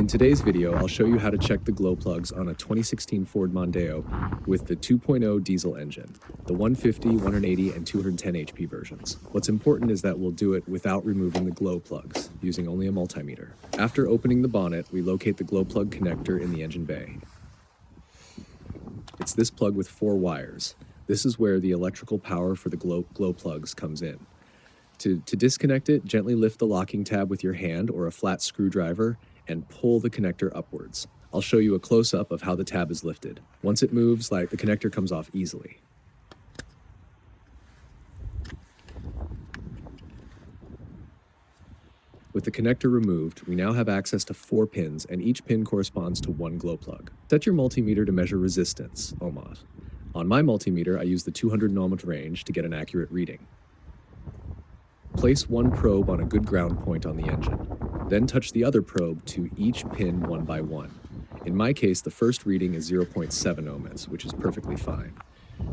In today's video, I'll show you how to check the glow plugs on a 2016 Ford Mondeo with the 2.0 diesel engine, the 150, 180, and 210 HP versions. What's important is that we'll do it without removing the glow plugs, using only a multimeter. After opening the bonnet, we locate the glow plug connector in the engine bay. It's this plug with 4 wires. This is where the electrical power for the glow plugs comes in. To disconnect it, gently lift the locking tab with your hand or a flat screwdriver and pull the connector upwards. I'll show you a close-up of how the tab is lifted. Once it moves, the connector comes off easily. With the connector removed, we now have access to 4 pins, and each pin corresponds to 1 glow plug. Set your multimeter to measure resistance, ohms. On my multimeter, I use the 200 ohms range to get an accurate reading. Place 1 probe on a good ground point on the engine. Then touch the other probe to each pin one by one. In my case, the first reading is 0.7 ohms, which is perfectly fine.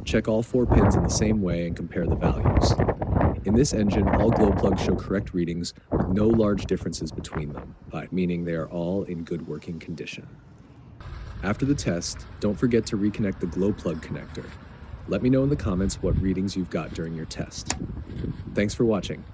Check all 4 pins in the same way and compare the values. In this engine, all glow plugs show correct readings with no large differences between them, meaning they are all in good working condition. After the test, don't forget to reconnect the glow plug connector. Let me know in the comments what readings you've got during your test. Thanks for watching.